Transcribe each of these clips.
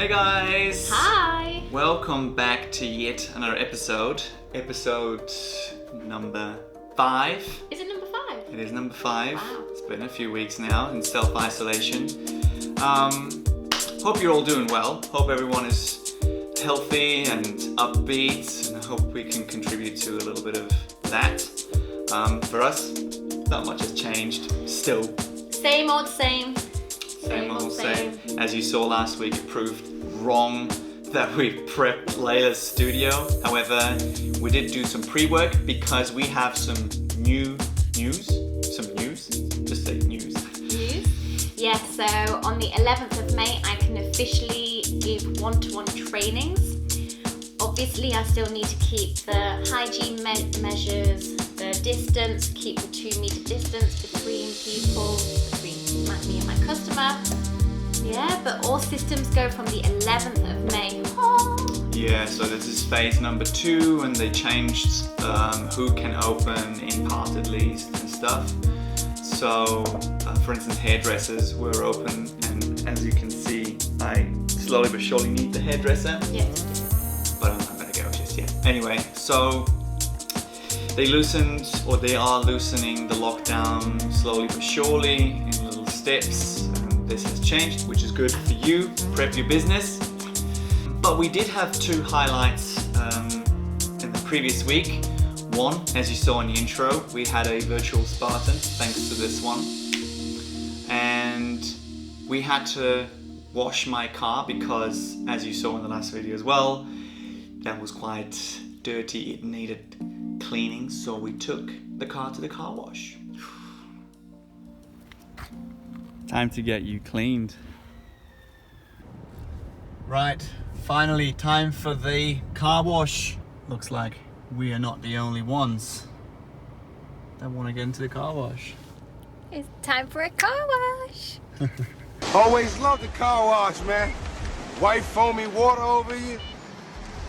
Hey guys! Hi! Welcome back to yet another episode. Episode number 5. Is it number 5? It is number 5. Wow. It's been a few weeks now in self-isolation. Hope you're all doing well. Hope everyone is healthy and upbeat, and I hope we can contribute to a little bit of that. For us, not much has changed. Still. Same old same. Same old same. As you saw last week, it proved wrong that we prepped Layla's studio. However, we did do some pre-work because we have some news. Just say news. News? Yes, so on the 11th of May, I can officially give one-to-one trainings. Obviously, I still need to keep the hygiene measures, the distance, keep the 2-meter distance between people, between me and my customer. Yeah, but all systems go from the 11th of May. Oh. Yeah, so this is phase number 2, and they changed who can open in part at least and stuff. So, for instance, hairdressers were open, and as you can see, I slowly but surely need the hairdresser. Yes. But I'm not gonna go just yet. Anyway, so they are loosening the lockdown slowly but surely in little steps. This has changed, which is good for you. Prep your business. But we did have 2 highlights in the previous week. One, as you saw in the intro, we had a virtual Spartan, thanks to this one. And we had to wash my car because, as you saw in the last video as well, that was quite dirty. It needed cleaning, so we took the car to the car wash. Time to get you cleaned. Right, finally time for the car wash. Looks like we are not the only ones that want to get into the car wash. It's time for a car wash. Always love the car wash, man. White foamy water over you.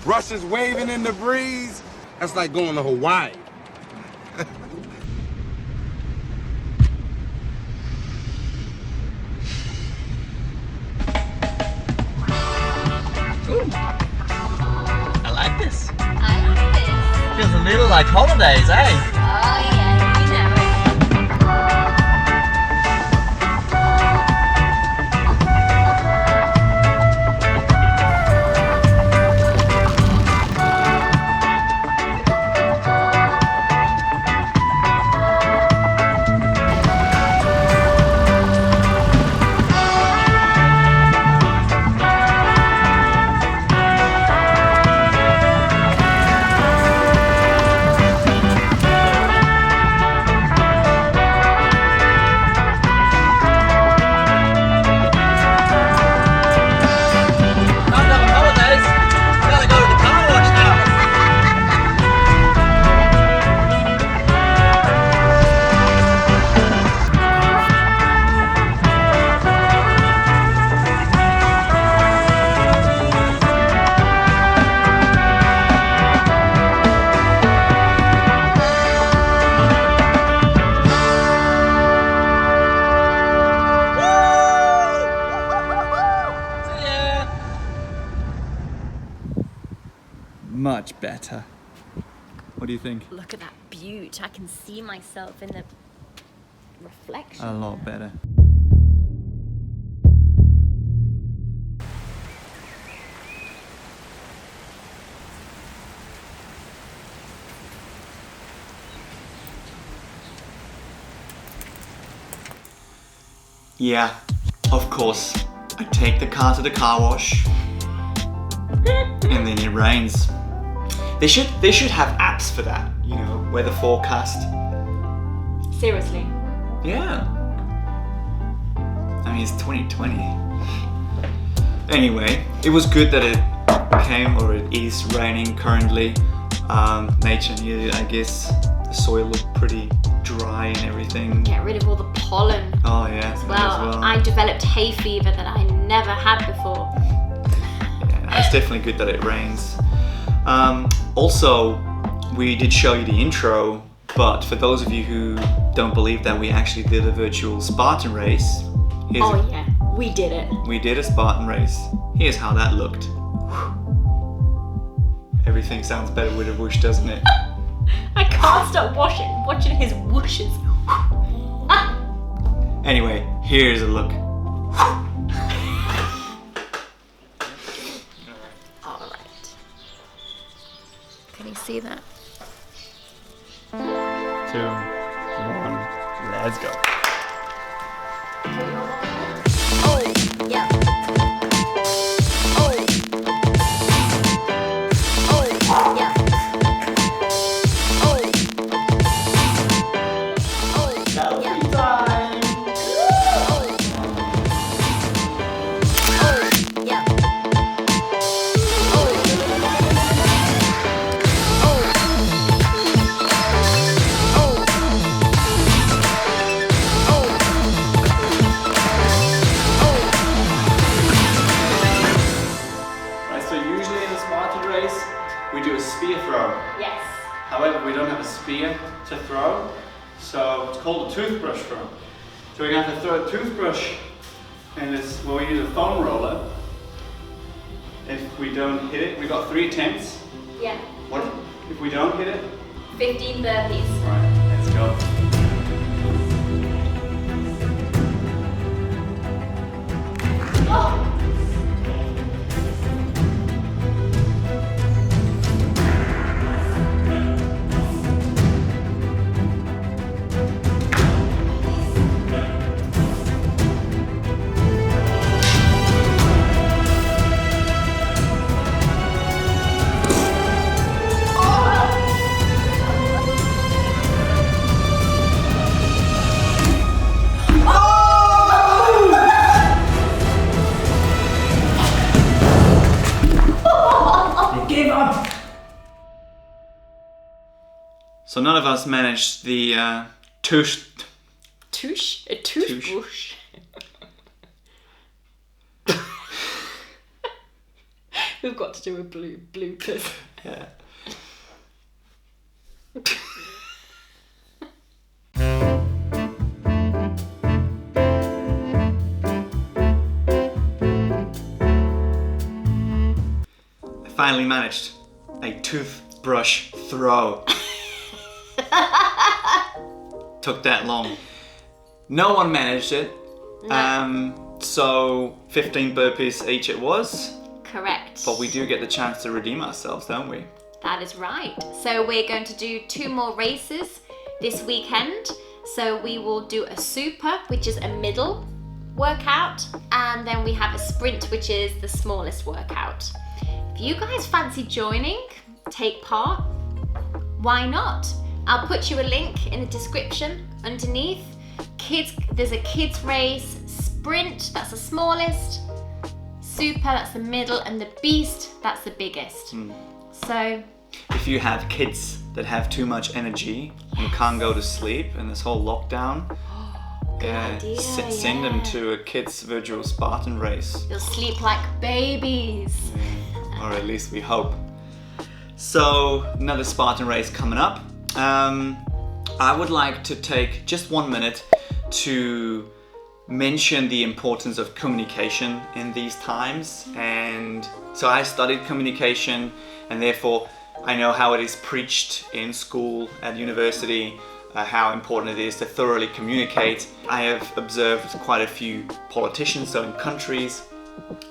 Russians waving in the breeze. That's like going to Hawaii. Ooh, I like this. I like this. Feels a little like holidays, eh? Oh yeah, you know it. Much better. What do you think? Look at that beaut. I can see myself in the reflection. A lot better. Yeah, of course. I take the car to the car wash, and then it rains. They should have apps for that, you know, weather forecast. Seriously. Yeah. I mean, it's 2020. Anyway, it was good that it came, or it is raining currently. Nature needed, I guess. The soil looked pretty dry and everything. Get rid of all the pollen. Oh yeah. As well. I developed hay fever that I never had before. Yeah, it's definitely good that it rains. Also, we did show you the intro, but for those of you who don't believe that we actually did a virtual Spartan race, Oh yeah, we did it. we did a Spartan race. here's how that looked. Everything sounds better with a whoosh, doesn't it? I can't stop watching his whooshes. Anyway, here's a look. Alright. Can you see that? 2, 1, let's go. Oh, yeah. Oh. Oh, yeah. Oh. Oh, yeah. Time! Oh, yeah. Right, so usually in the Spartan race, we do a spear throw. Yes. However, we don't have a spear to throw, so it's called a toothbrush throw. So we're going to have to throw a toothbrush in this, well, we use a foam roller. If we don't hit it, we've got 3 attempts. Yeah. What if we don't hit it? 15 burpees. Right, let's go. Oh. So none of us managed the Touche? A toothbrush? We've got to do a bloopers. Yeah. I finally managed a toothbrush throw. Took that long. No one managed it. No. So 15 burpees each it was. Correct. But we do get the chance to redeem ourselves, don't we? That is right. So we're going to do 2 more races this weekend. So we will do a super, which is a middle workout, and then we have a sprint, which is the smallest workout. If you guys fancy joining, take part, why not? I'll put you a link in the description underneath. There's a kids race, sprint, that's the smallest, super, that's the middle, and the beast, that's the biggest. So if you have kids that have too much energy and can't go to sleep in this whole lockdown, idea, send them to a kids virtual Spartan race. you'll sleep like babies. Or at least we hope. So another Spartan race coming up. I would like to take just 1 minute to mention the importance of communication in these times. And so I studied communication, and therefore I know how it is preached in school, at university, how important it is to thoroughly communicate. I have observed quite a few politicians, so in countries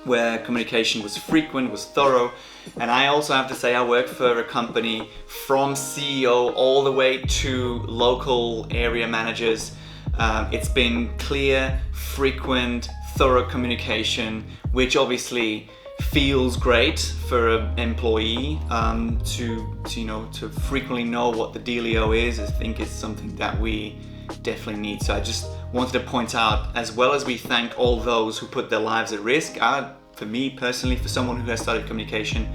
where communication was frequent, was thorough. And I also have to say I work for a company from CEO all the way to local area managers. It's been clear, frequent, thorough communication, which obviously feels great for an employee to frequently know what the dealio is. I think it's something that we definitely need. So I just wanted to point out, as well as we thank all those who put their lives at risk, for me personally, for someone who has studied communication,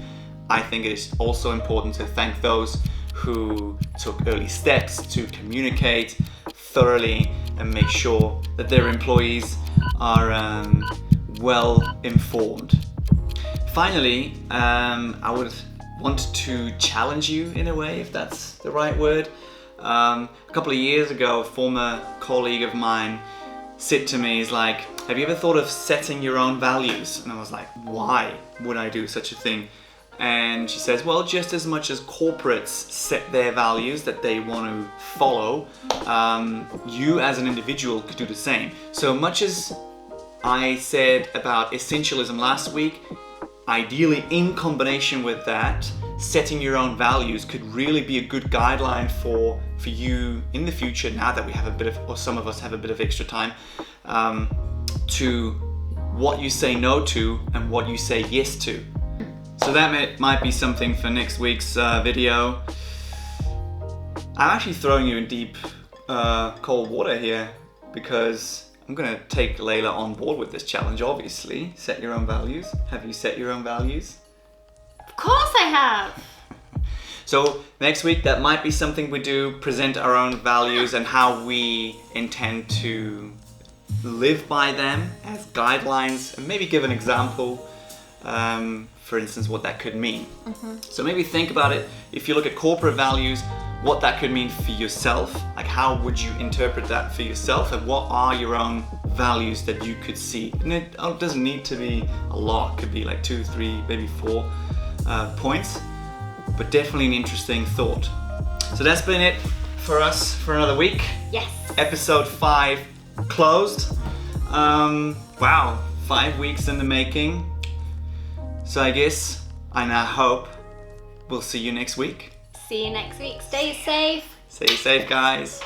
I think it is also important to thank those who took early steps to communicate thoroughly and make sure that their employees are well informed. Finally, I would want to challenge you in a way, if that's the right word. A couple of years ago, a former colleague of mine said to me is like, have you ever thought of setting your own values? And I was like, why would I do such a thing? And she says, well, just as much as corporates set their values that they want to follow, you as an individual could do the same. So much as I said about essentialism last week, ideally in combination with that, setting your own values could really be a good guideline for you in the future, now that we have a bit of, or some of us have a bit of extra time, to what you say no to and what you say yes to. So that might be something for next week's video. I'm actually throwing you in deep cold water here because I'm gonna take Layla on board with this challenge, obviously. Set your own values. Have you set your own values? Of course I have. So next week, that might be something we do, present our own values and how we intend to live by them as guidelines, and maybe give an example, for instance, what that could mean. So maybe think about it, if you look at corporate values, what that could mean for yourself, like how would you interpret that for yourself, and what are your own values that you could see. And it doesn't need to be a lot, it could be like 2, 3, maybe 4 points, but definitely an interesting thought. So that's been it for us for another week. Yes. Episode 5 closed. Wow, 5 weeks in the making. So I guess, and I hope, we'll see you next week. See you next week. Stay safe. Stay safe, guys.